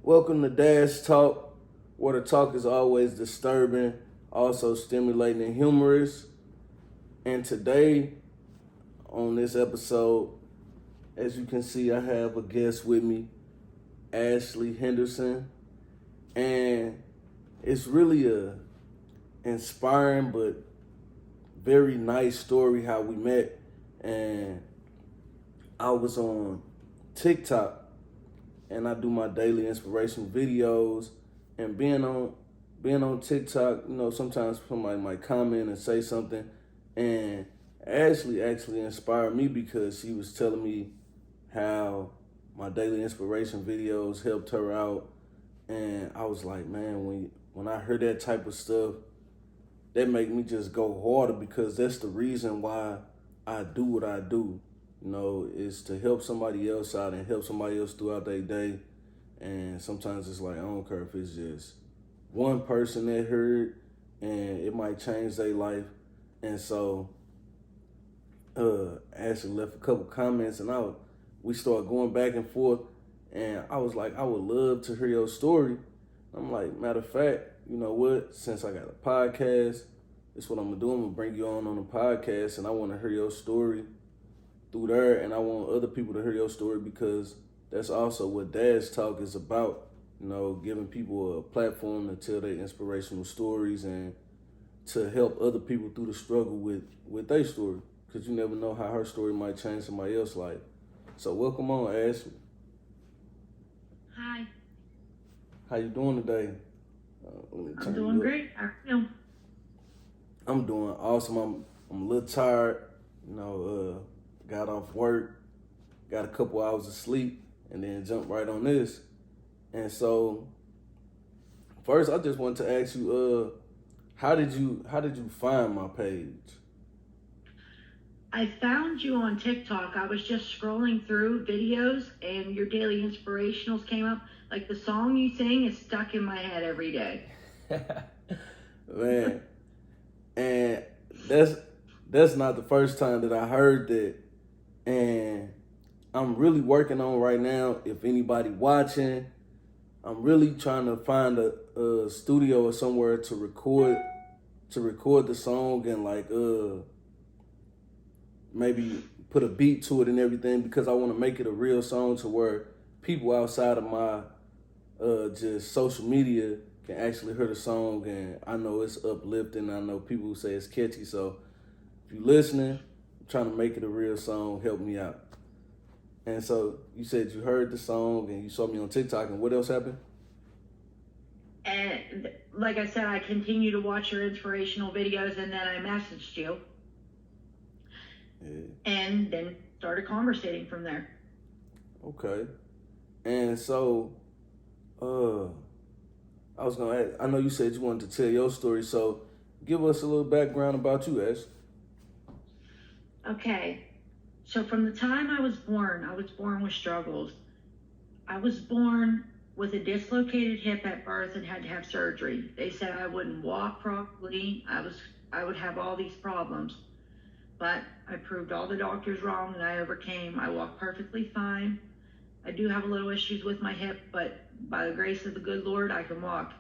Welcome to Dash Talk, where the talk is always disturbing, also stimulating and humorous. And today, on this episode, as you can see, I have a guest with me, Ashley Henderson. And it's really a inspiring but very nice story how we met. And I was on TikTok and I do my daily inspirational videos, and being on TikTok, sometimes somebody might comment and say something, and Ashley actually inspired me because she was telling me how my daily inspiration videos helped her out, and I was like, man, when I heard that type of stuff, that make me just go harder because that's the reason why I do what I do. Is to help somebody else out and help somebody else throughout their day. And sometimes it's like, I don't care if it's just one person that heard and it might change their life. And so Ashley left a couple comments and we started going back and forth. And I was like, I would love to hear your story. I'm like, matter of fact, you know what? Since I got a podcast, that's what I'm gonna do. I'm gonna bring you on the podcast, and I want to hear your story through there, and I want other people to hear your story because that's also what Dash Talk is about. Giving people a platform to tell their inspirational stories and to help other people through the struggle with their story, because you never know how her story might change somebody else's life. So welcome on, Ashley. Hi. How you doing today? I'm doing great. How are you? I'm doing awesome. I'm a little tired. Got off work, got a couple hours of sleep, and then jumped right on this. And so, first, I just wanted to ask you, how did you find my page? I found you on TikTok. I was just scrolling through videos, and your daily inspirationals came up. Like the song you sing is stuck in my head every day. Man, and that's not the first time that I heard that. And I'm really working on right now, if anybody watching, I'm really trying to find a studio or somewhere to record the song and maybe put a beat to it and everything, because I want to make it a real song to where people outside of my just social media can actually hear the song, and I know it's uplifting. I know people say it's catchy, so if you're listening, I'm trying to make it a real song, help me out. And so you said you heard the song and you saw me on TikTok, and what else happened? And like I said, I continue to watch your inspirational videos, and then I messaged you. Yeah. And then started conversating from there. Okay. And so, I was gonna ask, I know you said you wanted to tell your story, so give us a little background about you, Ash. Okay. So from the time I was born with struggles. I was born with a dislocated hip at birth and had to have surgery. They said I wouldn't walk properly. I would have all these problems. But I proved all the doctors wrong, and I overcame. I walk perfectly fine. I do have a little issues with my hip, but by the grace of the good Lord, I can walk.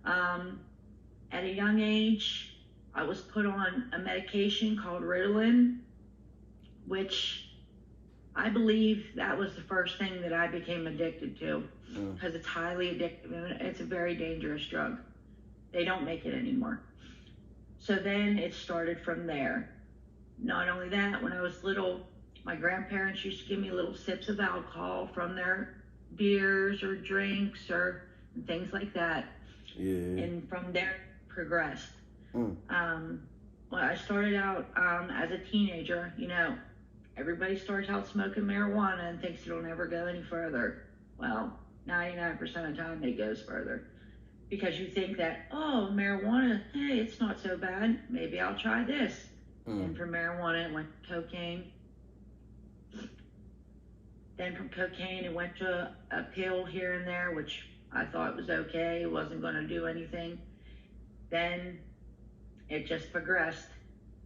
At a young age, I was put on a medication called Ritalin, which I believe that was the first thing that I became addicted to, because it's highly addictive and it's a very dangerous drug. They don't make it anymore. So then it started from there. Not only that, when I was little, my grandparents used to give me little sips of alcohol from their beers or drinks or things like that. Yeah. And from there, progressed. When I started out as a teenager, everybody starts out smoking marijuana and thinks it'll never go any further. Well, 99% of the time it goes further, because you think that, oh, marijuana, hey, it's not so bad. Maybe I'll try this. And from marijuana, it went to cocaine. Then from cocaine, it went to a pill here and there, which I thought was okay. It wasn't going to do anything. Then it just progressed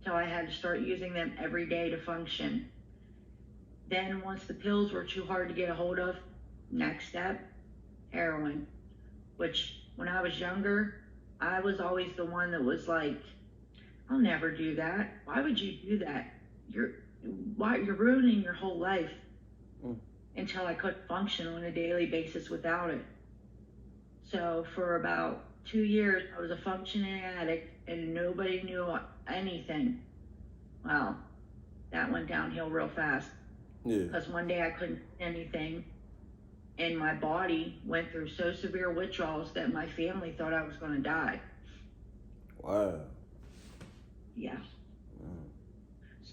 till I had to start using them every day to function. Then once the pills were too hard to get a hold of, next step, heroin, which when I was younger, I was always the one that was like, I'll never do that. Why would you do that? You're you're ruining your whole life. Mm. Until I couldn't function on a daily basis without it. So for about 2 years, I was a functioning addict and nobody knew anything. Well, that went downhill real fast. Yeah. Because one day I couldn't do anything and my body went through so severe withdrawals that my family thought I was going to die. Wow. Yeah.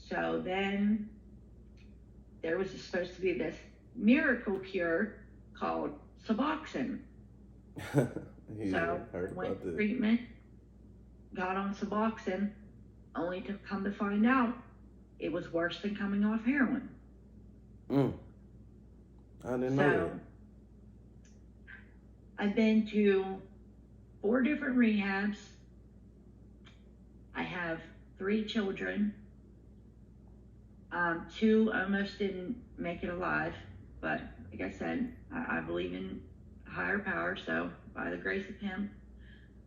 So then there was supposed to be this miracle cure called Suboxone. Yeah, so heard went about to that. treatment, got on Suboxone, only to come to find out it was worse than coming off heroin. I didn't know that. I've been to 4 different rehabs. I have 3 children. 2 almost didn't make it alive, but like I said, I believe in a higher power, so by the grace of him,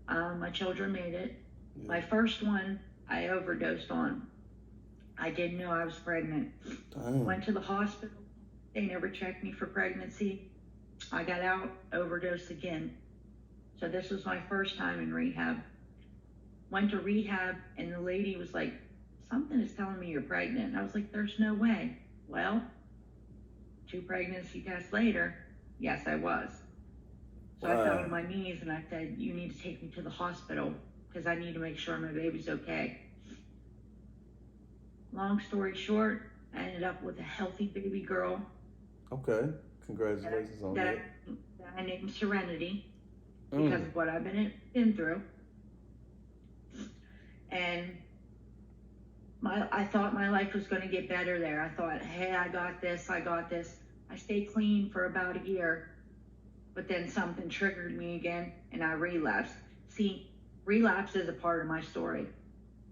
my children made it. Yeah. My first one I overdosed on. I didn't know I was pregnant. Damn. Went to the hospital. They never checked me for pregnancy. I got out, overdosed again. So this was my first time in rehab. Went to rehab and the lady was like, something is telling me you're pregnant. And I was like, there's no way. Well, 2 pregnancy tests later, yes, I was. So I fell on my knees and I said, you need to take me to the hospital because I need to make sure my baby's okay. Long story short, I ended up with a healthy baby girl. Okay. Congratulations on that. That I named Serenity because of what I've been through. And I thought my life was going to get better there. I thought, hey, I got this. I stayed clean for about a year, but then something triggered me again and I relapsed. See, relapse is a part of my story.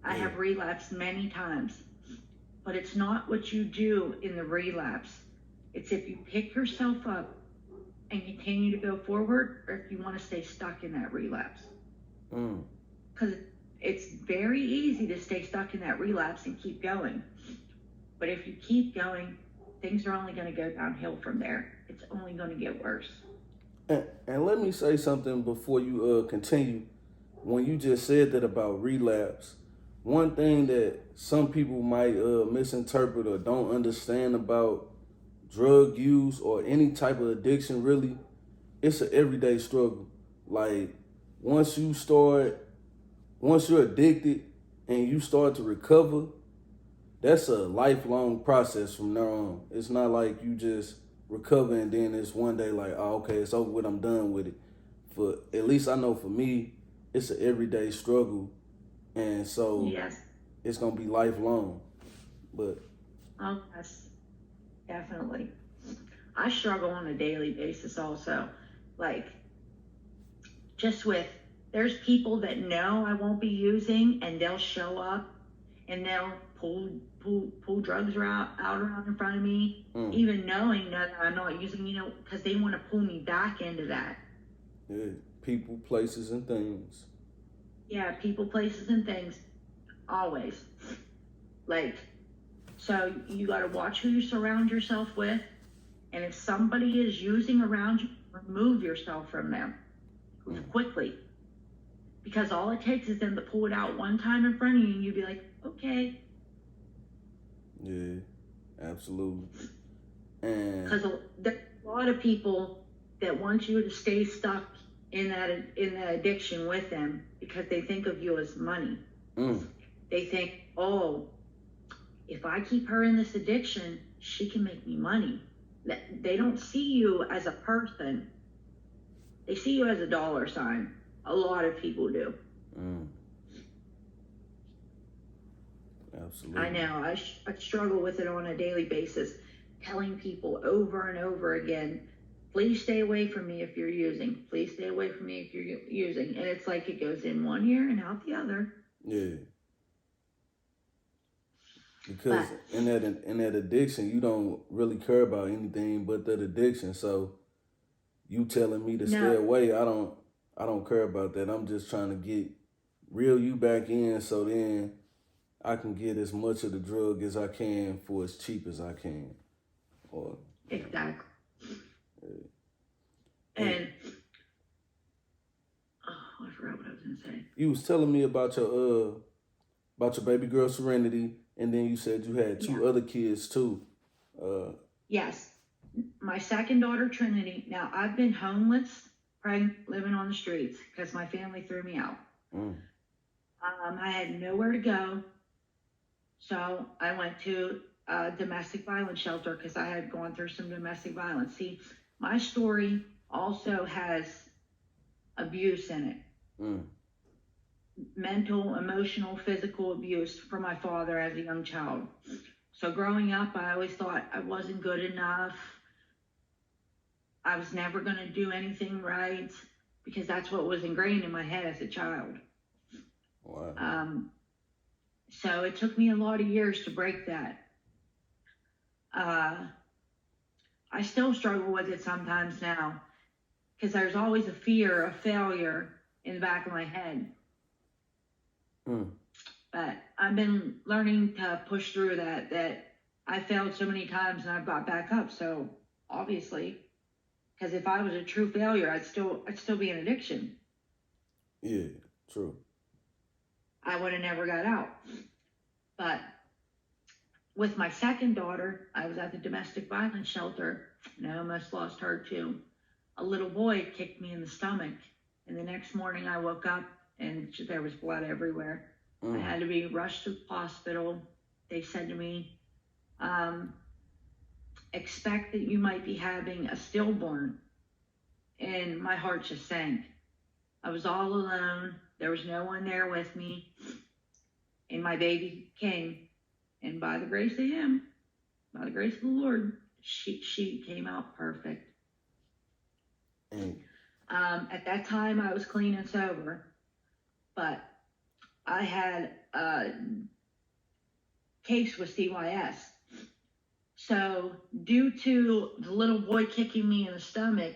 I have relapsed many times, but it's not what you do in the relapse. It's if you pick yourself up and continue to go forward, or if you want to stay stuck in that relapse. Because it's very easy to stay stuck in that relapse and keep going. But if you keep going, things are only going to go downhill from there. It's only going to get worse. And let me say something before you continue. When you just said that about relapse, one thing that some people might misinterpret or don't understand about drug use or any type of addiction, really, it's an everyday struggle. Like once you're addicted and you start to recover, that's a lifelong process from now on. It's not like you just recover and then it's one day like, oh, okay, it's over with, I'm done with it. For at least I know for me, it's an everyday struggle, and so yes, it's gonna be lifelong. But yes, definitely. I struggle on a daily basis also. Like just with there's people that know I won't be using and they'll show up and they'll pull drugs out around in front of me, even knowing that I'm not using, because they want to pull me back into that. Yeah, people, places, and things. Yeah, people, places, and things, always. Like, so you got to watch who you surround yourself with, and if somebody is using around you, remove yourself from them quickly. Because all it takes is them to pull it out one time in front of you and you'd be like, okay. Yeah, absolutely. And because there's a lot of people that want you to stay stuck in that addiction with them because they think of you as money. They think, oh, if I keep her in this addiction, she can make me money. They don't see you as a person. They see you as a dollar sign. A lot of people do. Absolutely. I know. I struggle with it on a daily basis, telling people over and over again, please stay away from me if you're using. Please stay away from me if you're using. And it's like it goes in one ear and out the other. Yeah. Because in that addiction, you don't really care about anything but that addiction. So you telling me to stay No, away, I don't care about that. I'm just trying to reel you back in so then I can get as much of the drug as I can for as cheap as I can. Or exactly. and And oh, I forgot what I was gonna say. you was telling me about your baby girl Serenity, and then you said you had Yeah. two other kids too. Yes. My second daughter, Trinity. Now, I've been homeless, living on the streets because my family threw me out. Mm, I had nowhere to go. So I went to a domestic violence shelter because I had gone through some domestic violence. See, my story also has abuse in it. mm, Mental, emotional, physical abuse from my father as a young child. So growing up, I always thought I wasn't good enough. I was never going to do anything right because that's what was ingrained in my head as a child. wow. So it took me a lot of years to break that. I still struggle with it sometimes now because there's always a fear of failure in the back of my head. Mm, But I've been learning to push through that I failed so many times and I've got back up. So obviously, because if I was a true failure, I'd still be in addiction. yeah, true. I would have never got out. But with my second daughter, I was at the domestic violence shelter and I almost lost her too. A little boy kicked me in the stomach, and the next morning I woke up and there was blood everywhere. I had to be rushed to the hospital. They said to me, expect that you might be having a stillborn. And my heart just sank. I was all alone. There was no one there with me. And my baby came. And by the grace of him, by the grace of the Lord, she came out perfect. Mm, At that time, I was clean and sober. But I had a case with CYS. So, due to the little boy kicking me in the stomach,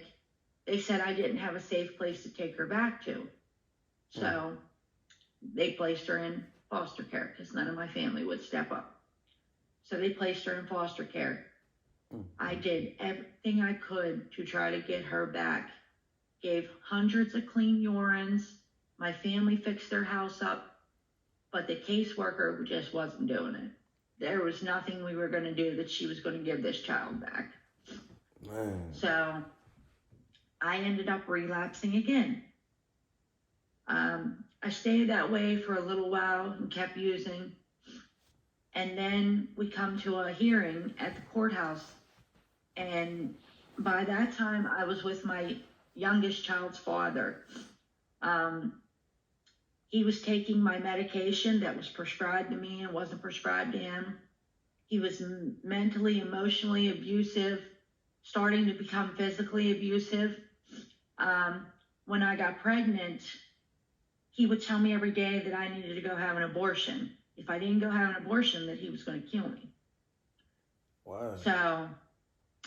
they said I didn't have a safe place to take her back to. So, they placed her in foster care because none of my family would step up. So, they placed her in foster care. I did everything I could to try to get her back. Gave hundreds of clean urines. My family fixed their house up, but the caseworker just wasn't doing it. There was nothing we were going to do that she was going to give this child back. man. So I ended up relapsing again. I stayed that way for a little while and kept using. And then we come to a hearing at the courthouse. And by that time, I was with my youngest child's father. He was taking my medication that was prescribed to me and wasn't prescribed to him. He was mentally, emotionally abusive, starting to become physically abusive. When I got pregnant, he would tell me every day that I needed to go have an abortion. If I didn't go have an abortion, that he was going to kill me. Wow. So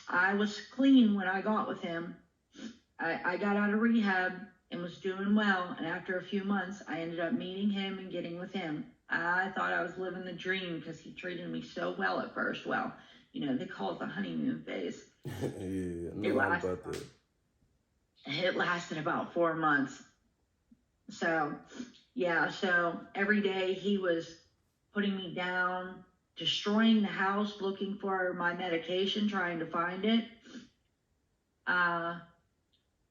I was clean when I got with him. I got out of rehab and was doing well. And after a few months, I ended up meeting him and getting with him. I thought I was living the dream because he treated me so well at first. Well, they call it the honeymoon phase. Yeah, I know all about that. It lasted about 4 months. So, yeah, so every day he was putting me down, destroying the house, looking for my medication, trying to find it.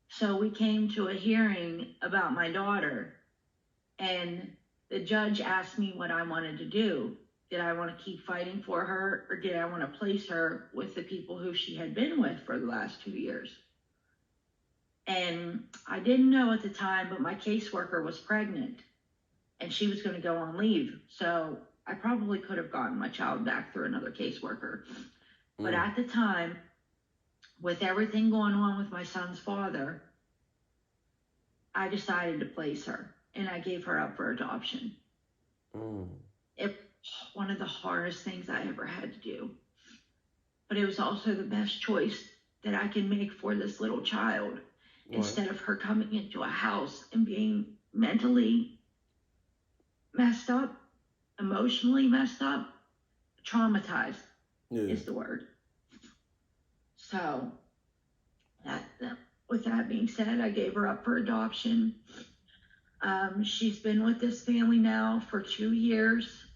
So we came to a hearing about my daughter, and the judge asked me what I wanted to do. Did I want to keep fighting for her, or did I want to place her with the people who she had been with for the last 2 years? And I didn't know at the time, but my caseworker was pregnant, and she was going to go on leave. So I probably could have gotten my child back through another caseworker. But at the time, with everything going on with my son's father, I decided to place her, and I gave her up for adoption. It was one of the hardest things I ever had to do. But it was also the best choice that I can make for this little child. Right. instead of her coming into a house and being mentally messed up, emotionally messed up, traumatized Yeah. is the word. So with that being said, I gave her up for adoption. She's been with this family now for 2 years.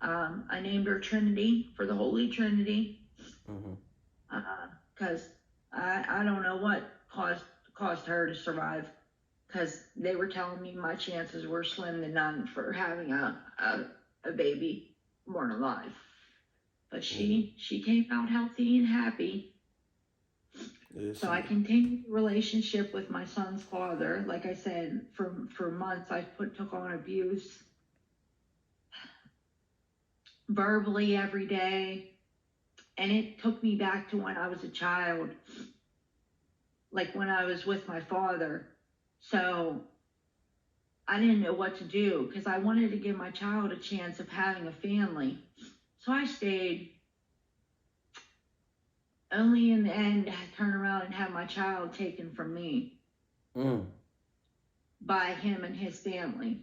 I named her Trinity for the Holy Trinity, because I don't know what caused her to survive, because they were telling me my chances were slim to none for having a baby born alive. But she came out healthy and happy. So I continued the relationship with my son's father. Like I said, for months I took on abuse verbally every day. And it took me back to when I was a child, like when I was with my father. So I didn't know what to do because I wanted to give my child a chance of having a family. So I stayed. Only in the end, I turn around and have my child taken from me by him and his family.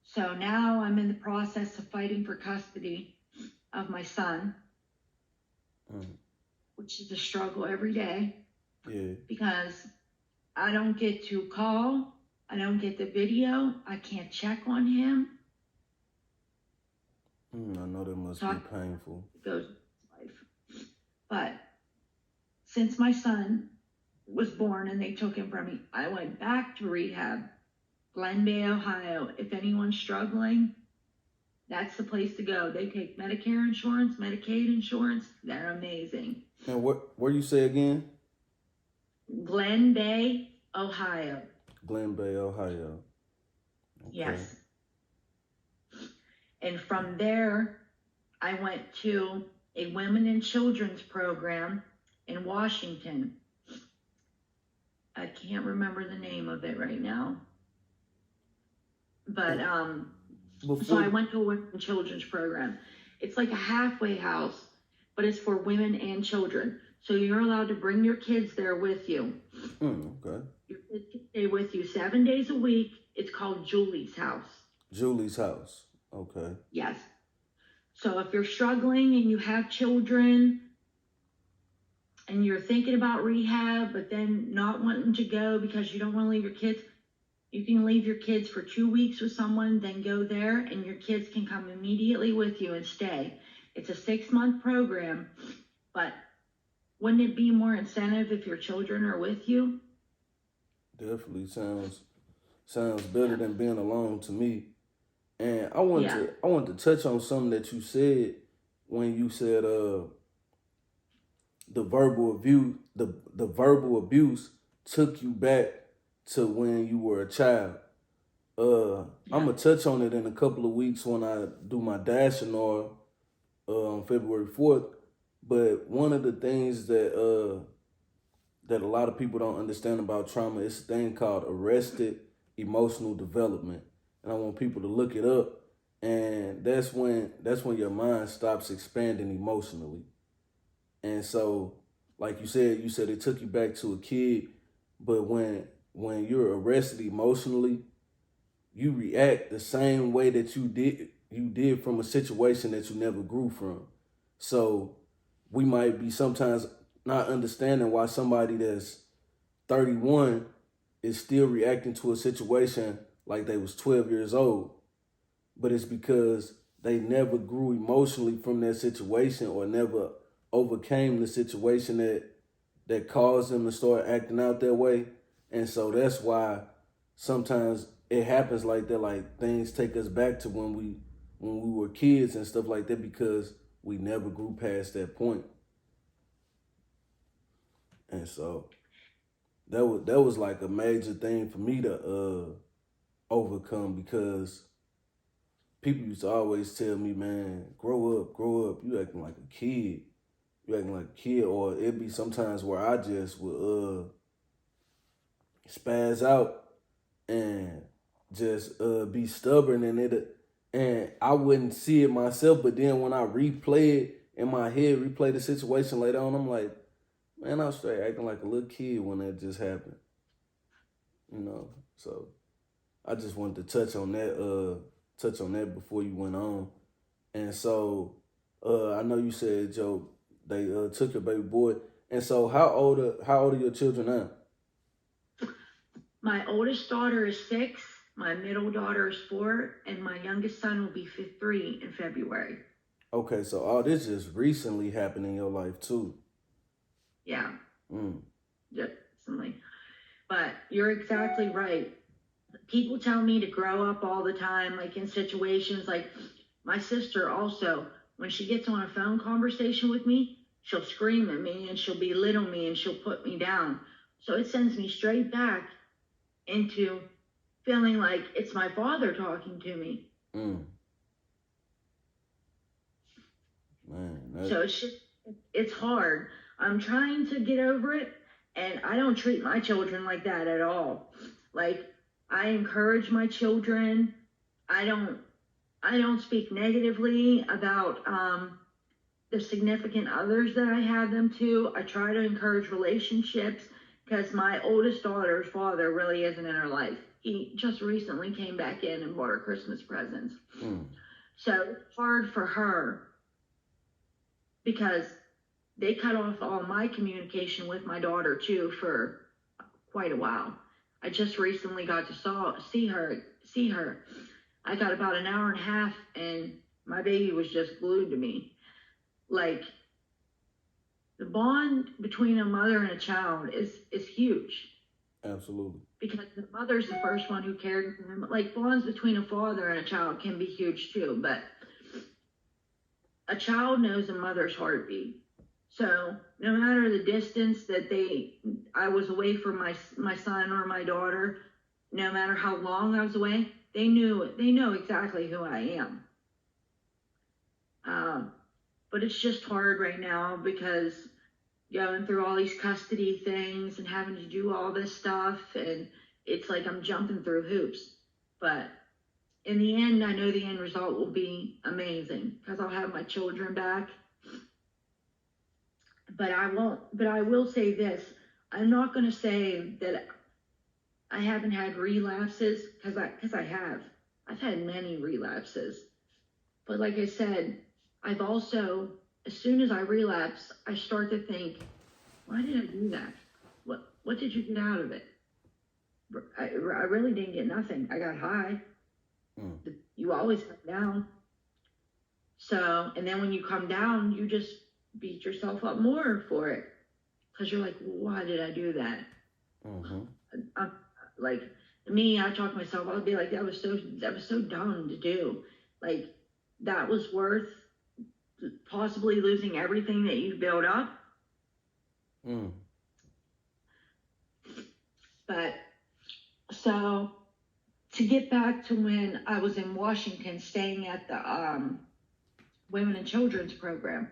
So now I'm in the process of fighting for custody of my son, which is a struggle every day. Yeah. Because I don't get to call, I don't get the video, I can't check on him. I know that must be painful. It goes life. But since my son was born and they took him from me, I went back to rehab, Glen Bay, Ohio. If anyone's struggling, that's the place to go. They take Medicare insurance, Medicaid insurance. They're amazing. And where you say again? Glen Bay, Ohio. Glen Bay, Ohio. Okay. Yes. And from there, I went to a women and children's program in Washington. I can't remember the name of it right now. But so I went to a women and children's program. It's like a halfway house, but it's for women and children. So you're allowed to bring your kids there with you. Okay. Your kids can stay with you 7 days a week. It's called Julie's House. Julie's House. Okay. Yes. So if you're struggling and you have children and you're thinking about rehab, but then not wanting to go because you don't want to leave your kids, you can leave your kids for 2 weeks with someone, then go there, and your kids can come immediately with you and stay. It's a 6-month program, but wouldn't it be more incentive if your children are with you? Definitely sounds better than being alone to me. And I want to touch on something that you said when you said the verbal abuse took you back to when you were a child. I'm gonna touch on it in a couple of weeks when I do my Dashinor on February 4th. But one of the things that that a lot of people don't understand about trauma is a thing called arrested emotional development. And I want people to look it up. And that's when your mind stops expanding emotionally. And so, like you said it took you back to a kid, but when you're arrested emotionally, you react the same way that you did from a situation that you never grew from. So we might be sometimes not understanding why somebody that's 31 is still reacting to a situation like they was 12 years old. But it's because they never grew emotionally from that situation or never overcame the situation that caused them to start acting out that way. And so that's why sometimes it happens like that, like things take us back to when we were kids and stuff like that, because we never grew past that point. And so that was like a major thing for me to overcome, because people used to always tell me, man, grow up, you acting like a kid. You acting like a kid. Or it'd be sometimes where I just would spaz out and just be stubborn, and I wouldn't see it myself, but then when I replay it in my head, replay the situation later on, I'm like, Man, I was straight acting like a little kid when that just happened. So I just wanted to touch on that before you went on. And so I know you said, Joe, they took your baby boy. And so how old are your children now? My oldest daughter is 6, my middle daughter is 4, and my youngest son will be 3 in February. Okay, so all this just recently happened in your life too. Yeah, Mm. just recently. But you're exactly right. People tell me to grow up all the time, like in situations like my sister also, when she gets on a phone conversation with me, she'll scream at me and she'll belittle me and she'll put me down. So it sends me straight back into feeling like it's my father talking to me. Mm. Man, So it's hard. I'm trying to get over it, and I don't treat my children like that at all. Like, I encourage my children. I don't speak negatively about the significant others that I have them to. I try to encourage relationships because my oldest daughter's father really isn't in her life. He just recently came back in and bought her Christmas presents. Mm. So it's hard for her because they cut off all my communication with my daughter too for quite a while. I just recently got to see her. I got about an hour and a half, and my baby was just glued to me. Like, the bond between a mother and a child is huge. Absolutely. Because the mother's the first one who cared for them. Like, bonds between a father and a child can be huge too, but a child knows a mother's heartbeat. So no matter the distance that I was away from my son or my daughter, no matter how long I was away, they know exactly who I am. But it's just hard right now because going through all these custody things and having to do all this stuff, and it's like I'm jumping through hoops. But in the end, I know the end result will be amazing because I'll have my children back. But I will say this. I'm not going to say that I haven't had relapses because I have. I've had many relapses. But like I said, I've also, as soon as I relapse, I start to think, why did I do that? What did you get out of it? I really didn't get nothing. I got high. Mm. You always come down. So, and then when you come down, you just beat yourself up more for it. Because you're like, well, why did I do that? Mm-hmm. Like me, I talk to myself, I'll be like, that was so dumb to do. Like, that was worth possibly losing everything that you've built up. Mm. But so to get back to when I was in Washington staying at the Women and Children's program.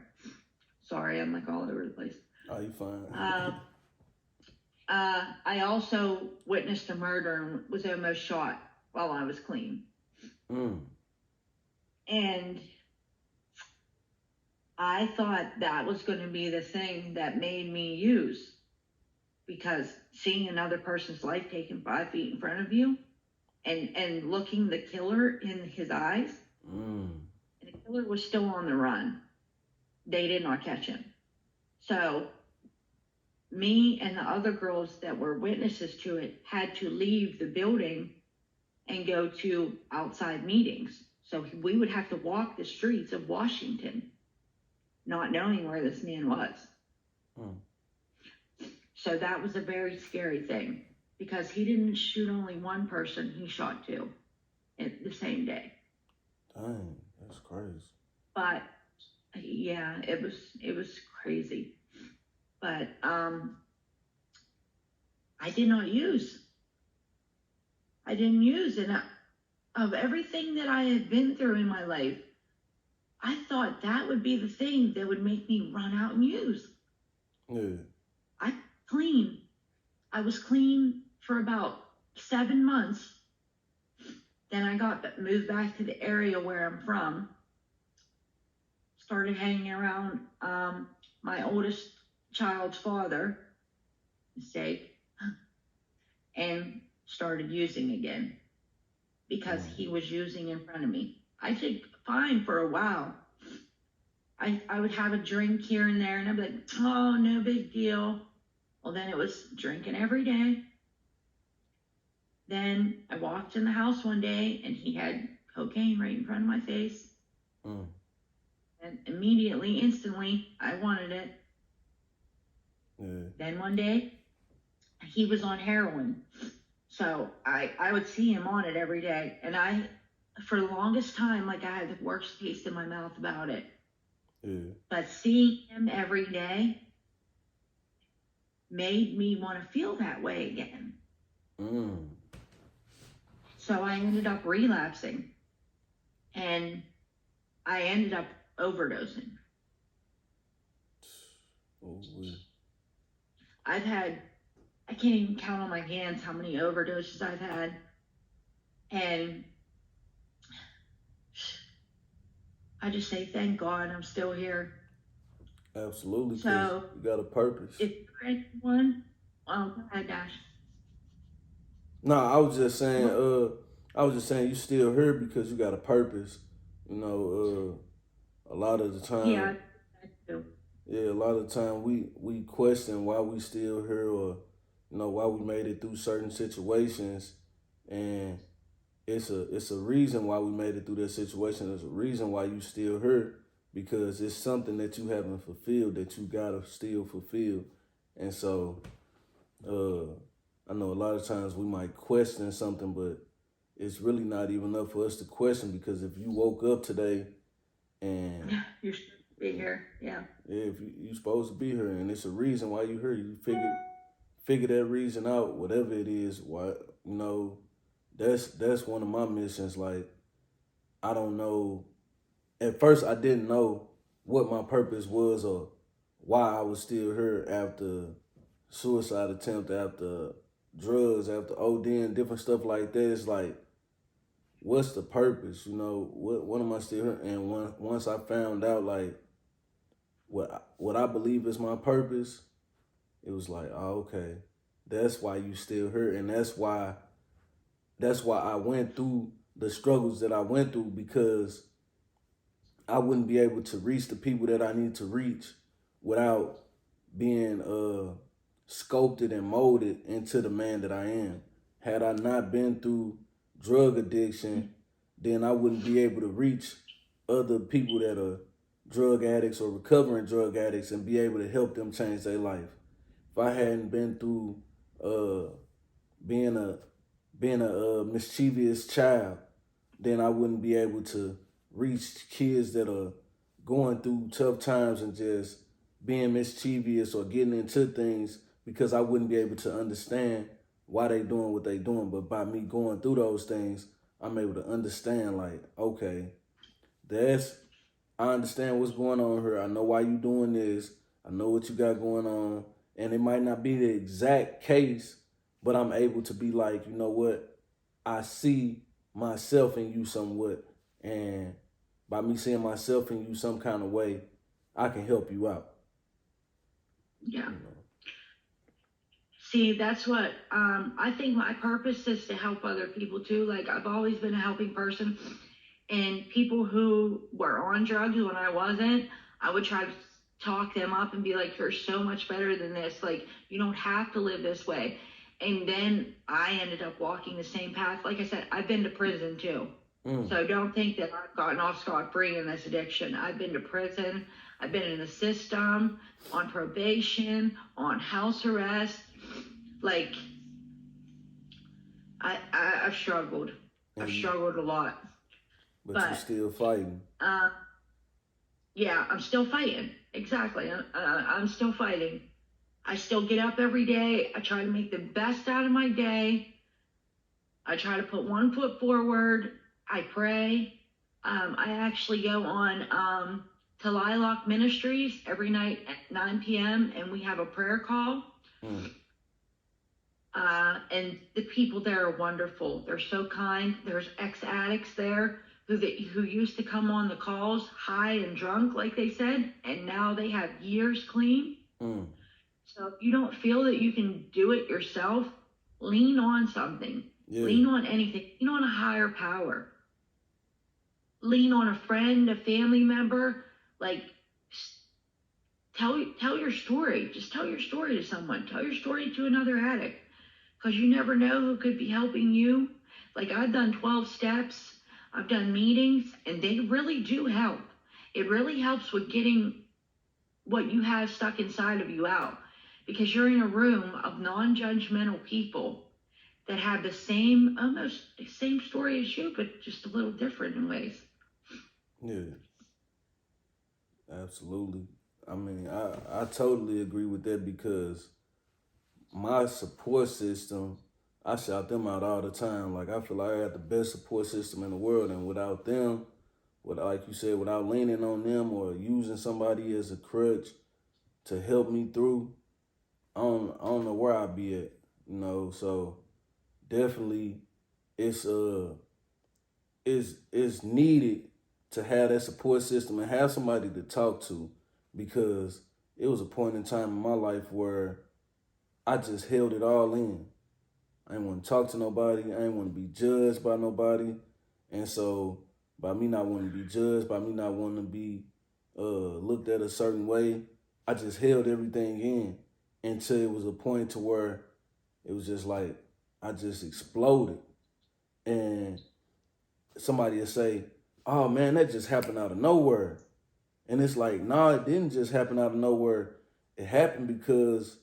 Sorry, I'm like all over the place. Oh, you fine. I also witnessed a murder and was almost shot while I was clean. Mm. And I thought that was going to be the thing that made me use, because seeing another person's life taken 5 feet in front of you and looking the killer in his eyes, and the killer was still on the run. They did not catch him. So me and the other girls that were witnesses to it had to leave the building and go to outside meetings. So we would have to walk the streets of Washington, not knowing where this man was. Mm. So that was a very scary thing, because he didn't shoot only one person, he shot 2 at the same day. Dang, that's crazy. But yeah, it was crazy. But I didn't use, and of everything that I had been through in my life, I thought that would be the thing that would make me run out and use. Yeah. I was clean for about 7 months. Then I got moved back to the area where I'm from. Started hanging around my oldest child's father, mistake, and started using again because he was using in front of me. I did fine for a while. I would have a drink here and there, and I'd be like, oh, no big deal. Well, then it was drinking every day. Then I walked in the house one day, and he had cocaine right in front of my face. And immediately, instantly, I wanted it. Then one day, he was on heroin. So I would see him on it every day. And for the longest time, like, I had the worst taste in my mouth about it. But seeing him every day made me want to feel that way again. So I ended up relapsing. And I ended up overdosing. I can't even count on my hands how many overdoses I've had. And I just say, thank God I'm still here. Absolutely. So you got a purpose. If anyone, go ahead, Dash. No, I was just saying, you still here because you got a purpose. You know, a lot of the time. Yeah, I do. Yeah, a lot of the time we question why we still here, or why we made it through certain situations, and it's a reason why we made it through that situation. There's a reason why you still here, because it's something that you haven't fulfilled that you gotta still fulfill. And so I know a lot of times we might question something, but it's really not even up for us to question, because if you woke up today and you're supposed to be here, yeah, if you're supposed to be here, and it's a reason why you're here, you figure that reason out, whatever it is. Why, that's one of my missions. Like, I don't know. At first, I didn't know what my purpose was or why I was still here after suicide attempt, after drugs, after ODing, different stuff like that. It's like, what's the purpose? What am I still here? And once I found out, like, what I believe is my purpose, it was like, oh, okay, that's why you still here, and that's why I went through the struggles that I went through, because I wouldn't be able to reach the people that I need to reach without being sculpted and molded into the man that I am. Had I not been through drug addiction, then I wouldn't be able to reach other people that are drug addicts or recovering drug addicts and be able to help them change their life. If I hadn't been through being a mischievous child, then I wouldn't be able to reach kids that are going through tough times and just being mischievous or getting into things, because I wouldn't be able to understand why they doing what they doing. But by me going through those things, I'm able to understand, like, okay, I understand what's going on here. I know why you doing this. I know what you got going on. And it might not be the exact case, but I'm able to be like, you know what? I see myself in you somewhat. And by me seeing myself in you some kind of way, I can help you out. Yeah. See, that's what I think my purpose is, to help other people too. Like, I've always been a helping person, and people who were on drugs when I wasn't, I would try to talk them up and be like, you're so much better than this. Like, you don't have to live this way. And then I ended up walking the same path. Like I said, I've been to prison too. So don't think that I've gotten off scot-free in this addiction. I've been to prison. I've been in the system, on probation, on house arrest. Like, I've struggled. I've struggled a lot. But you're still fighting. Yeah, I'm still fighting. Exactly. I'm still fighting. I still get up every day. I try to make the best out of my day. I try to put one foot forward. I pray. I actually go on to Lilac Ministries every night at 9 p.m. and we have a prayer call. And the people there are wonderful. They're so kind. There's ex-addicts there who used to come on the calls high and drunk, like they said, and now they have years clean. So if you don't feel that you can do it yourself, lean on something. Yeah. Lean on anything. Lean on a higher power. Lean on a friend, a family member. Like, tell your story. Just tell your story to someone. Tell your story to another addict, because you never know who could be helping you. Like, I've done 12 steps. I've done meetings, and they really do help. It really helps with getting what you have stuck inside of you out, because you're in a room of non-judgmental people that have the same, almost the same story as you, but just a little different in ways. Yeah, absolutely. I mean, I totally agree with that because my support system, I shout them out all the time. Like, I feel like I got the best support system in the world, and without them, like you said, without leaning on them or using somebody as a crutch to help me through, I don't know where I'd be at, you know. So definitely, it's it's needed to have that support system and have somebody to talk to, because it was a point in time in my life where I just held it all in. I didn't want to talk to nobody. I didn't want to be judged by nobody. And so by me not wanting to be judged, by me not wanting to be looked at a certain way, I just held everything in until it was a point to where it was just like I just exploded. And somebody would say, "Oh man, that just happened out of nowhere." And it's like, nah, it didn't just happen out of nowhere. It happened because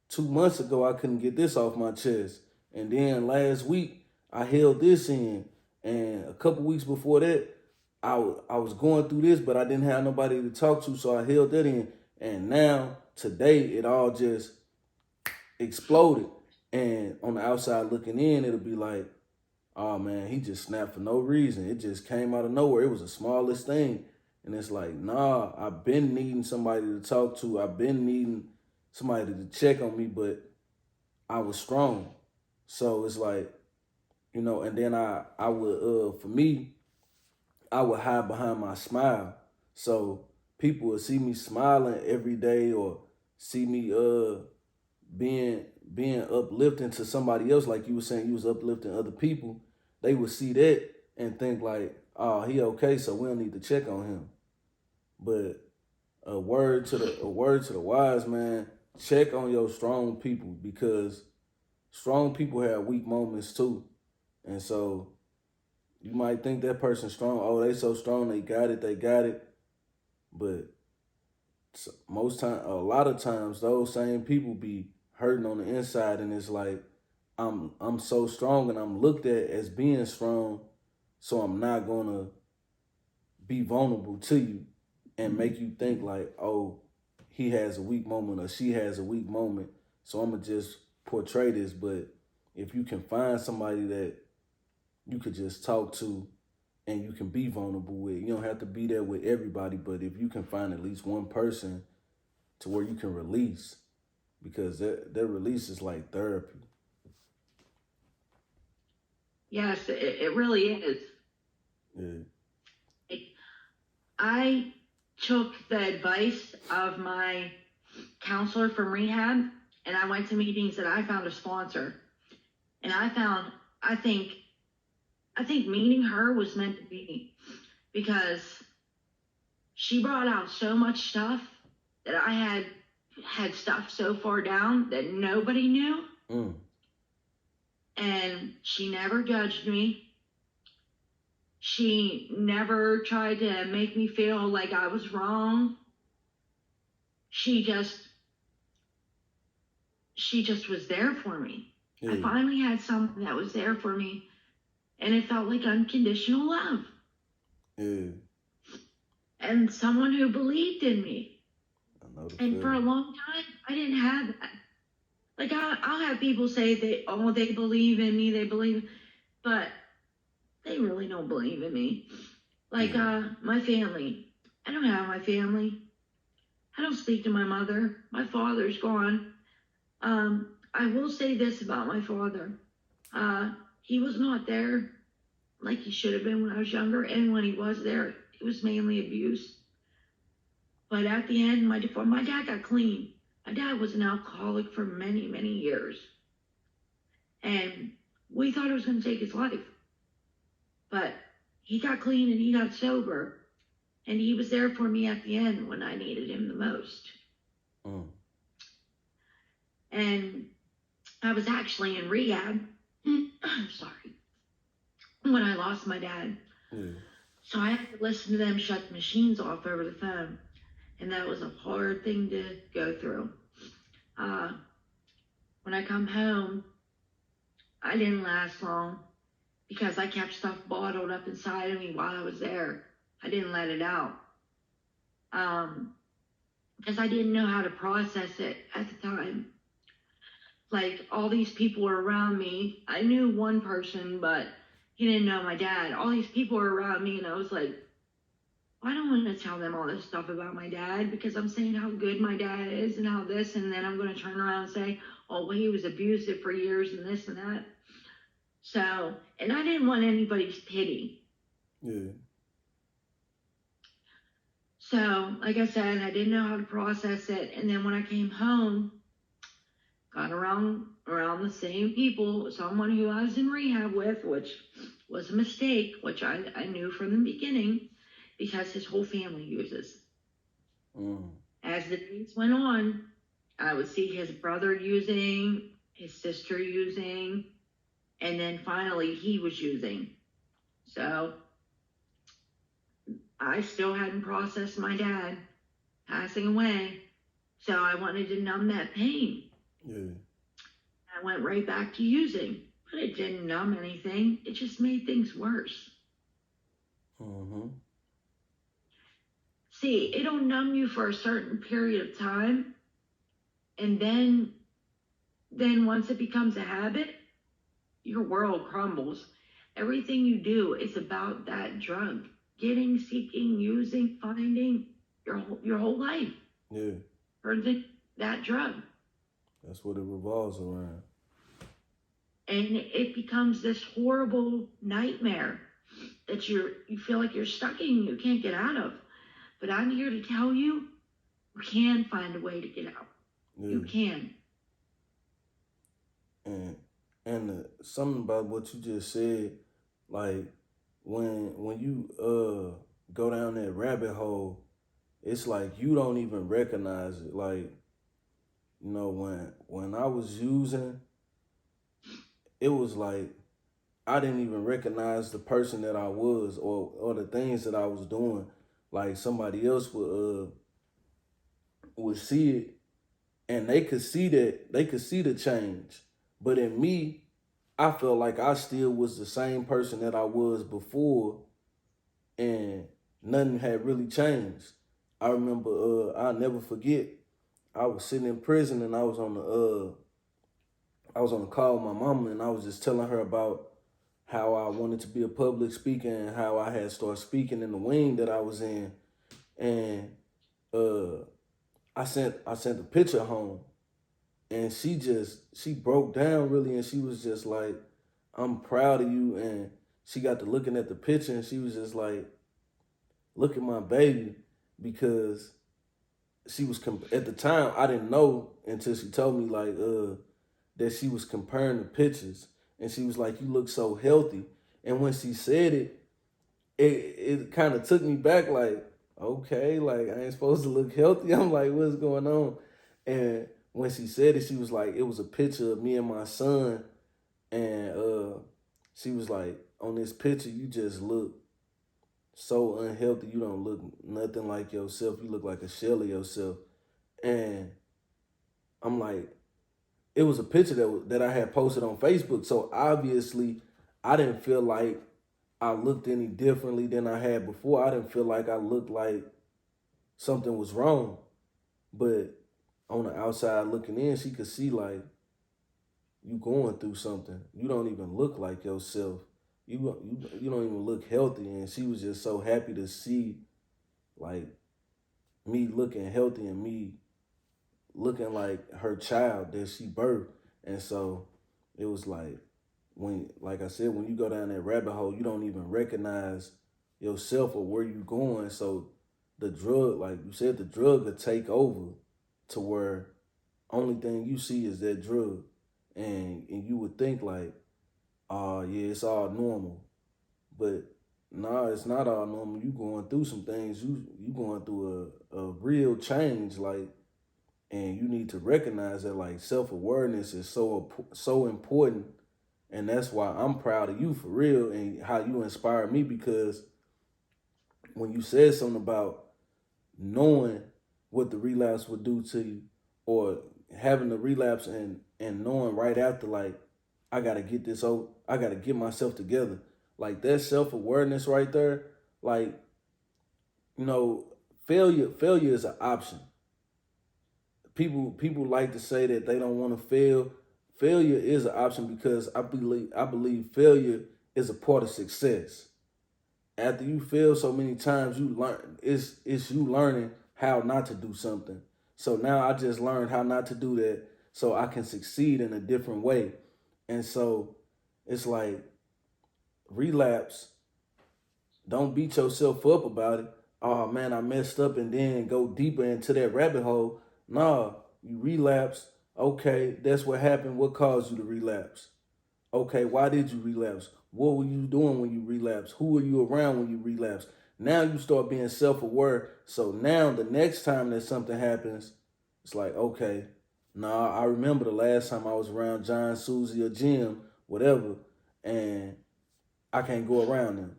2 months ago I couldn't get this off my chest. And then last week I held this in. And a couple weeks before that, I was going through this, but I didn't have nobody to talk to, so I held that in. And now, today, it all just exploded. And on the outside looking in, it'll be like, oh man, he just snapped for no reason. It just came out of nowhere. It was the smallest thing. And it's like, nah, I've been needing somebody to talk to. I've been needing somebody to check on me, but I was strong. So it's like, you know, and then I would for me, I would hide behind my smile. So people would see me smiling every day or see me being being uplifting to somebody else, like you were saying you was uplifting other people. They would see that and think like, oh, he okay, so we don't need to check on him. But a word to the wise, man, check on your strong people, because strong people have weak moments too. And so you might think that person's strong. Oh, they so strong, they got it, they got it. But most time, a lot of times, those same people be hurting on the inside, and it's like I'm so strong, and I'm looked at as being strong, so I'm not gonna be vulnerable to you and make you think like, oh, he has a weak moment or she has a weak moment, so I'm gonna just portray this. But if you can find somebody that you could just talk to and you can be vulnerable with, you don't have to be there with everybody, but if you can find at least one person to where you can release, because that release is like therapy. Yes, it really is. Yeah. I took the advice of my counselor from rehab, and I went to meetings that I found a sponsor. And I think, meeting her was meant to be, because she brought out so much stuff that I had stuff so far down that nobody knew. Mm. And she never judged me. She never tried to make me feel like I was wrong. She just was there for me. Yeah. I finally had someone that was there for me, and it felt like unconditional love. Yeah. And someone who believed in me. And for a feeling. long time, I didn't have that. Like, I'll have people say they believe in me, they believe, but they really don't believe in me. Like, my family. I don't have my family. I don't speak to my mother. My father's gone. I will say this about my father. He was not there like he should have been when I was younger, and when he was there, it was mainly abuse. But at the end, my dad got clean. My dad was an alcoholic for many, many years. And we thought it was going to take his life. But he got clean and he got sober. And he was there for me at the end when I needed him the most. Mm. And I was actually in rehab. I'm sorry. When I lost my dad. Yeah. So I had to listen to them shut the machines off over the phone. And that was a hard thing to go through. When I come home, I didn't last long because I kept stuff bottled up inside of me while I was there. I didn't let it out. Because I didn't know how to process it at the time. Like, all these people were around me. I knew one person, but he didn't know my dad. All these people were around me, and I was like, I don't want to tell them all this stuff about my dad because I'm saying how good my dad is and how this, and then I'm going to turn around and say, oh, well, he was abusive for years and this and that. So, and I didn't want anybody's pity. Yeah. So, like I said, I didn't know how to process it. And then when I came home, got around the same people, someone who I was in rehab with, which was a mistake, which I knew from the beginning because his whole family uses. Mm. As the days went on, I would see his brother using, his sister using, and then finally he was using. So I still hadn't processed my dad passing away. So I wanted to numb that pain. Yeah. I went right back to using, but it didn't numb anything. It just made things worse. Mm-hmm. See, it'll numb you for a certain period of time, and then once it becomes a habit, your world crumbles. Everything you do is about that drug. Getting, seeking, using, finding your whole life. Yeah. Turns into that drug. That's what it revolves around. And it becomes this horrible nightmare that you feel like you're stuck in, you can't get out of. But I'm here to tell you, you can find a way to get out. Yeah. You can. And something about what you just said, like when you go down that rabbit hole, it's like you don't even recognize it. Like, you know, when I was using, it was like I didn't even recognize the person that I was or the things that I was doing. Like somebody else would see it and they could see the change. But in me, I felt like I still was the same person that I was before and nothing had really changed. I remember I'll never forget, I was sitting in prison and I was on the call with my mama and I was just telling her about how I wanted to be a public speaker and how I had started speaking in the wing that I was in. And I sent a picture home and she broke down really and she was just like, I'm proud of you. And she got to looking at the picture and she was just like, look at my baby, because she was at the time I didn't know until she told me like that she was comparing the pictures and she was like, you look so healthy. And when she said it kind of took me back, like, okay, like I ain't supposed to look healthy. I'm like, what's going on? And when she said it, she was like, it was a picture of me and my son, and she was like, on this picture, you just look so unhealthy. You don't look nothing like yourself. You look like a shell of yourself. And I'm like, it was a picture that I had posted on Facebook. So obviously, I didn't feel like I looked any differently than I had before. I didn't feel like I looked like something was wrong. But on the outside looking in, she could see like you going through something. You don't even look like yourself. You don't even look healthy. And she was just so happy to see like me looking healthy and me looking like her child that she birthed. And so it was like, when, like I said, when you go down that rabbit hole, you don't even recognize yourself or where you going. So the drug, like you said, the drug could take over to where only thing you see is that drug, and you would think like, oh yeah, it's all normal, but nah, it's not all normal. You going through some things. You going through a real change, like, and you need to recognize that like self awareness is so important, and that's why I'm proud of you for real and how you inspired me because when you said something about knowing what the relapse would do to you, or having the relapse and knowing right after like I gotta get this out, I gotta get myself together. Like that self awareness right there, like you know, failure is an option. People like to say that they don't want to fail. Failure is an option because I believe failure is a part of success. After you fail so many times, you learn it's you learning how not to do something. So now I just learned how not to do that so I can succeed in a different way. And so it's like relapse, don't beat yourself up about it. Oh man, I messed up and then go deeper into that rabbit hole. Nah, you relapse. Okay, that's what happened. What caused you to relapse? Okay, why did you relapse? What were you doing when you relapsed? Who were you around when you relapsed? Now you start being self aware. So now the next time that something happens, it's like, okay, nah, I remember the last time I was around John, Susie, or Jim, whatever, and I can't go around them.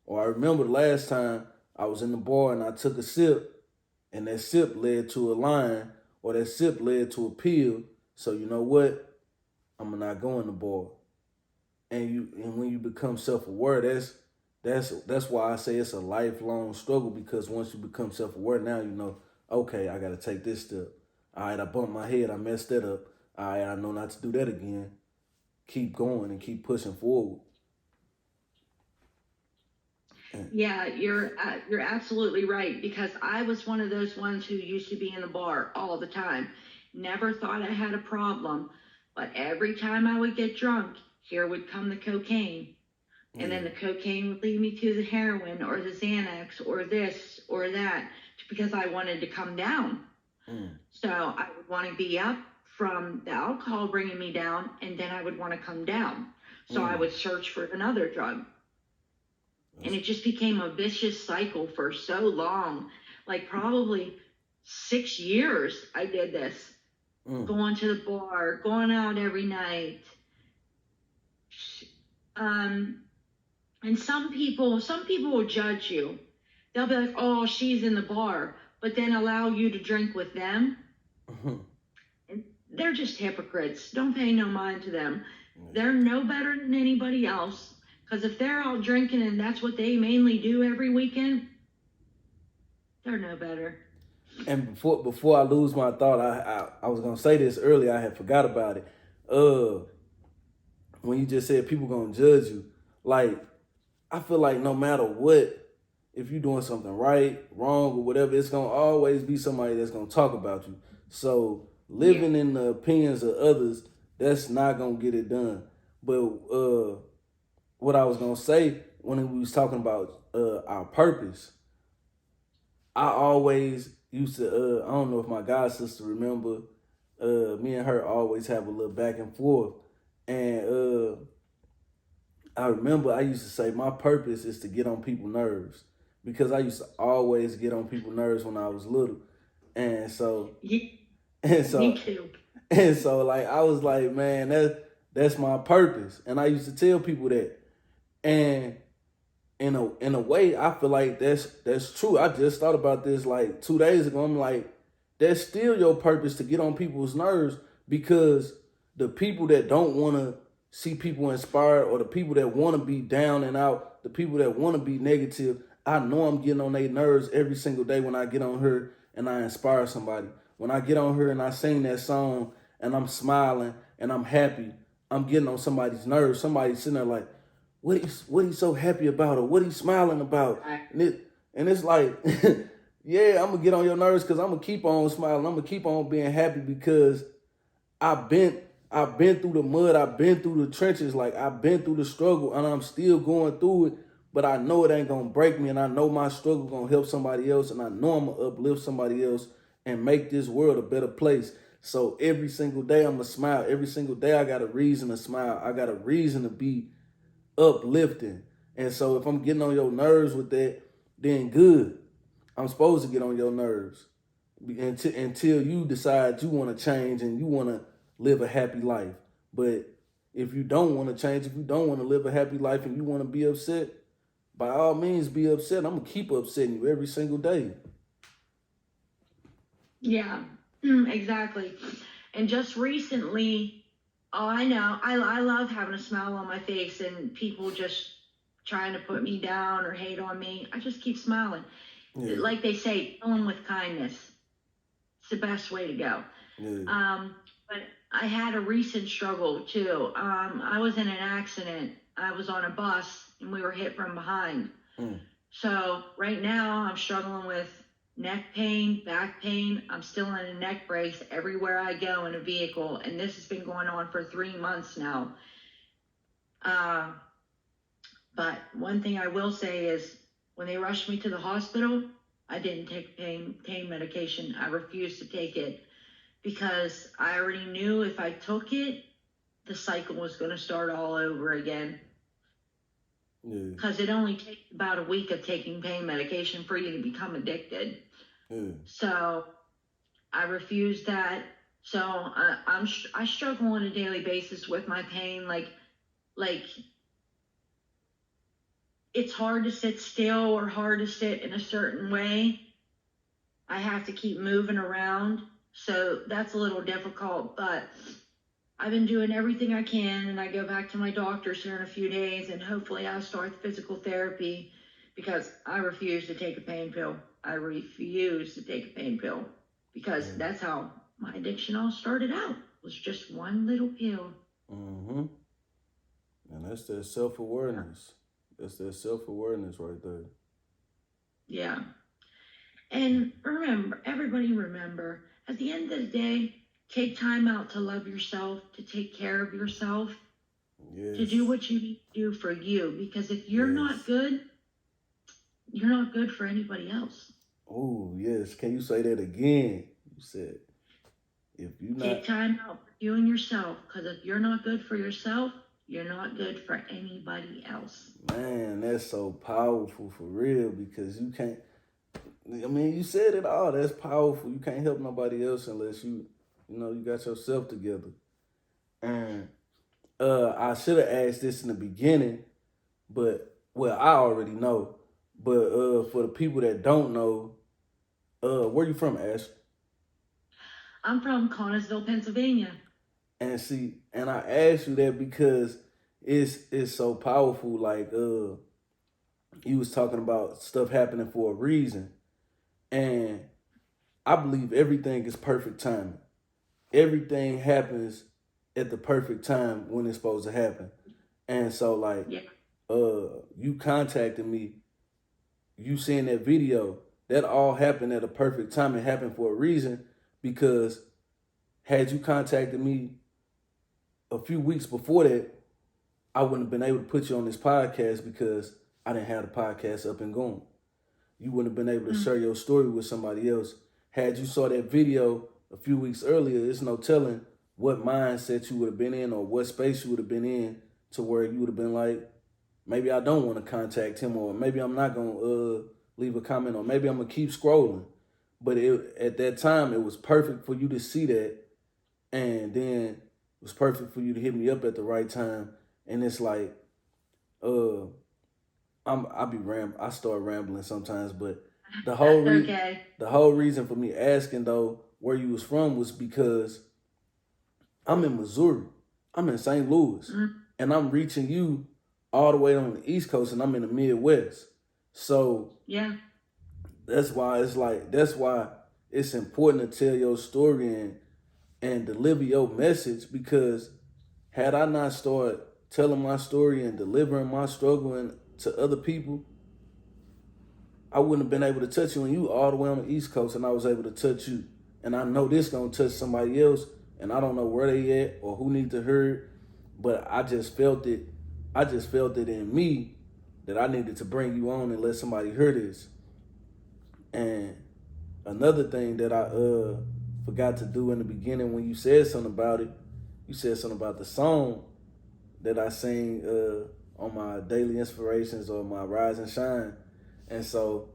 Or I remember the last time I was in the bar and I took a sip and that sip led to a line or that sip led to a pill. So you know what? I'm not going to bar. And when you become self aware, that's why I say it's a lifelong struggle because once you become self aware, now you know, okay, I gotta take this step. All right, I bumped my head, I messed that up. All right, I know not to do that again. Keep going and keep pushing forward. And, Yeah, you're absolutely right because I was one of those ones who used to be in the bar all the time. Never thought I had a problem, but every time I would get drunk, here would come the cocaine. And then yeah. the cocaine would lead me to the heroin or the Xanax or this or that because I wanted to come down. Mm, So I would want to be up from the alcohol bringing me down, and then I would want to come down. So I mm, would search for another drug. And that's, it just became a vicious cycle for so long, like probably 6 years I did this, mm, going to the bar, going out every night. Um, and some people will judge you. They'll be like, oh, she's in the bar, but then allow you to drink with them. mhm, And they're just hypocrites. Don't pay no mind to them. yeah. They're no better than anybody else. Because if they're out drinking and that's what they mainly do every weekend, they're no better. And before I lose my thought, I was gonna say this earlier. I had forgot about it. Uh, when you just said people gonna judge you, like I feel like no matter what, if you're doing something right, wrong, or whatever, it's gonna always be somebody that's gonna talk about you. So Yeah. living in the opinions of others, that's not gonna get it done. But what I was gonna say when we was talking about our purpose, I always used to. I don't know if my god sister remember. Me and her always have a little back and forth, and I remember I used to say my purpose is to get on people's nerves because I used to always get on people's nerves when I was little, and so Yeah, and me so too. and so like I was like, man, that's my purpose, and I used to tell people that, and in a way, I feel like that's true. I just thought about this like 2 days ago. I'm like, that's still your purpose to get on people's nerves because the people that don't want to see people inspired or the people that want to be down and out, the people that want to be negative, I know I'm getting on their nerves every single day when I get on here and I inspire somebody. When I get on here and I sing that song and I'm smiling and I'm happy, I'm getting on somebody's nerves. Somebody's sitting there like, what he's so happy about or what he's smiling about, Right. and it's like, yeah, I'm gonna get on your nerves because I'm gonna keep on smiling. I'm gonna keep on being happy because I've been I've been through the mud. I've been through the trenches. Like I've been through the struggle, and I'm still going through it. But I know it ain't gonna break me, and I know my struggle gonna help somebody else, and I know I'm gonna uplift somebody else and make this world a better place. So every single day I'm a smile. Every single day I got a reason to smile. I got a reason to be uplifting. And so if I'm getting on your nerves with that, then good. I'm supposed to get on your nerves until you decide you want to change and you want to live a happy life. But if you don't want to change, if you don't want to live a happy life and you want to be upset, by all means be upset. I'm going to keep upsetting you every single day. Yeah, exactly. And just recently, oh, I know, I love having a smile on my face and people just trying to put me down or hate on me. I just keep smiling. Yeah, Like they say, kill 'em with kindness. It's the best way to go. yeah, But I had a recent struggle too. I was in an accident. I was on a bus and we were hit from behind. mm, So right now I'm struggling with neck pain, back pain. I'm still in a neck brace everywhere I go in a vehicle, and this has been going on for 3 months now. Uh, but one thing I will say is when they rushed me to the hospital, I didn't take pain medication. I refused to take it because I already knew if I took it, the cycle was going to start all over again. yeah, Because it only takes about a week of taking pain medication for you to become addicted. yeah, So I refused that. So I struggle on a daily basis with my pain. Like it's hard to sit still or hard to sit in a certain way. I have to keep moving around. So that's a little difficult, but I've been doing everything I can, and I go back to my doctors here in a few days, and hopefully I'll start physical therapy because I refuse to take a pain pill. I refuse to take a pain pill because yeah. that's how my addiction all started out. Was just one little pill. Mm-hmm. And that's that self-awareness. That's that self-awareness right there. Yeah. And remember, everybody remember, at the end of the day, take time out to love yourself, to take care of yourself, to do Yes, what you need to do for you. Because if you're not yes. good, you're not good for anybody else. Oh, yes. Can you say that again? You said, if you not, Take time out for you and yourself, because if you're not good for yourself, you're not good for anybody else. man, that's so powerful for real because you can't, I mean, you said it all. That's powerful. You can't help nobody else unless you got yourself together. And I should have asked this in the beginning, but, well, I already know. But for the people that don't know, where you from, Ash? I'm from Connersville, Pennsylvania. And see, and I asked you that because it's so powerful. Like you was talking about stuff happening for a reason, and I believe everything is perfect timing. Everything happens at the perfect time when it's supposed to happen. And so like Yeah. you contacted me, you seeing that video, that all happened at a perfect time. It happened for a reason because had you contacted me a few weeks before that, I wouldn't have been able to put you on this podcast because I didn't have the podcast up and going. You wouldn't have been able to Mm. share your story with somebody else. Had you saw that video a few weeks earlier, it's no telling what mindset you would have been in or what space you would have been in to where you would have been like, maybe I don't want to contact him, or maybe I'm not going to leave a comment, or maybe I'm going to keep scrolling. But at that time, it was perfect for you to see that, and then it was perfect for you to hit me up at the right time. And it's like, uh, I start rambling sometimes, but the whole That's re- okay. the whole reason for me asking though where you was from was because I'm in Missouri, I'm in St. Louis, Mm. and I'm reaching you all the way on the East Coast, and I'm in the Midwest. So Yeah. that's why it's important to tell your story and deliver your message because had I not started telling my story and delivering my struggle to other people, I wouldn't have been able to touch you and you all the way on the East Coast, and I was able to touch you. And I know this gonna touch somebody else, and I don't know where they at or who need to hear it, but I just felt it. I just felt it in me that I needed to bring you on and let somebody hear this. And another thing that forgot to do in the beginning when you said something about it. You said something about the song that I sing on my daily inspirations or my rise and shine. And so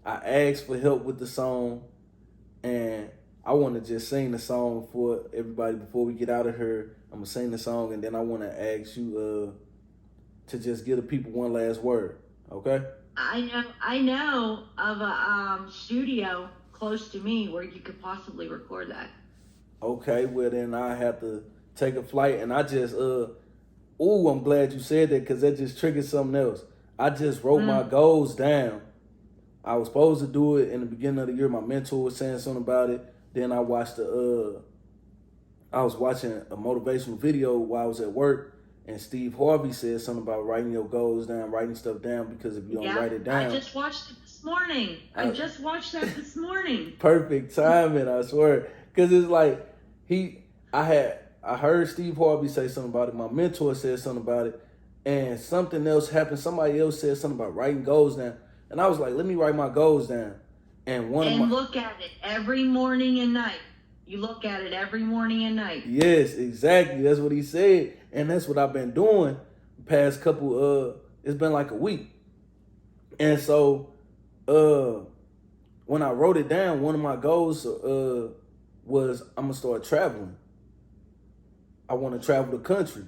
I asked for help with the song, and I want to just sing the song for everybody before we get out of here. I'm gonna sing the song, and then I want to ask you to just give the people one last word. Okay? I know of a studio close to me where you could possibly record that. Okay. Well, then I have to take a flight, and I just I'm glad you said that because that just triggered something else. I just wrote my goals down. I was supposed to do it in the beginning of the year. My mentor was saying something about it. Then I watched I was watching a motivational video while I was at work, and Steve Harvey said something about writing your goals down, writing stuff down, because if you don't write it down. I just watched it this morning. I just watched that this morning. Perfect timing, I swear. Because it's like, I heard Steve Harvey say something about it. My mentor said something about it. And something else happened. Somebody else said something about writing goals down. And I was like, let me write my goals down. And look at it every morning and night. You look at it every morning and night. Yes, exactly. That's what he said. And that's what I've been doing the past couple, it's been like a week. And so when I wrote it down, one of my goals was I'm going to start traveling. I want to travel the country.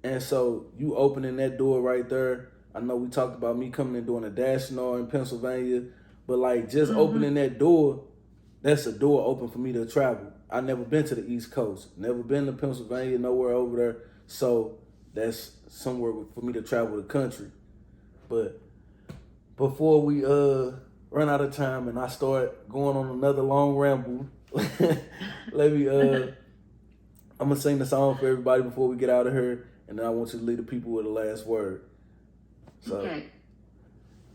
And so you opening that door right there. I know we talked about me coming and doing a National in Pennsylvania, but like just opening that door, that's a door open for me to travel. I've never been to the East Coast, never been to Pennsylvania, nowhere over there. So that's somewhere for me to travel the country. But before we run out of time and I start going on another long ramble, let me I'm gonna sing the song for everybody before we get out of here, and then I want you to leave the people with the last word. So, okay.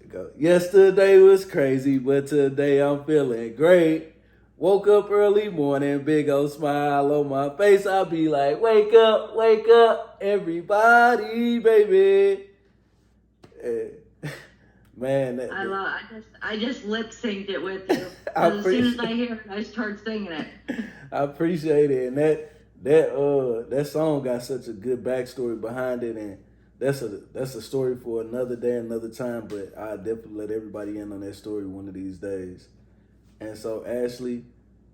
Go. Yesterday was crazy, but today I'm feeling great. Woke up early morning, big old smile on my face. I'll be like, wake up, everybody, baby. Man, I just lip synced it with you. As soon as I hear it, I start singing it. I appreciate it, and that song got such a good backstory behind it, and that's a story for another day, another time. But I definitely let everybody in on that story one of these days. And so, Ashley,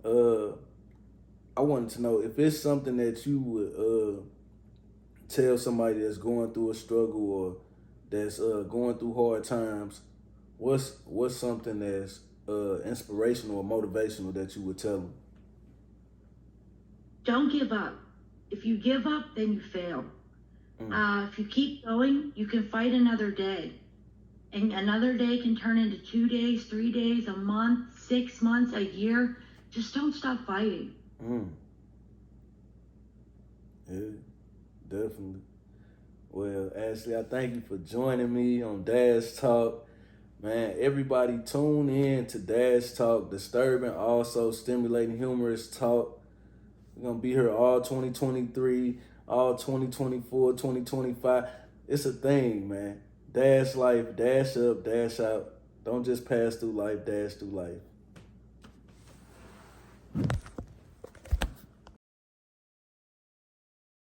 I wanted to know if it's something that you would tell somebody that's going through a struggle or that's going through hard times. What's something that's inspirational or motivational that you would tell them? Don't give up. If you give up, then you fail. If you keep going, you can fight another day. And another day can turn into 2 days, 3 days, a month, 6 months, a year. Just don't stop fighting. Yeah, definitely. Well, Ashley, I thank you for joining me on Dash Talk. Man, everybody tune in to Dash Talk, disturbing, also stimulating, humorous talk. We're going to be here all 2023, all 2024, 2025. It's a thing, man. Dash life, dash up, dash out. Don't just pass through life, dash through life.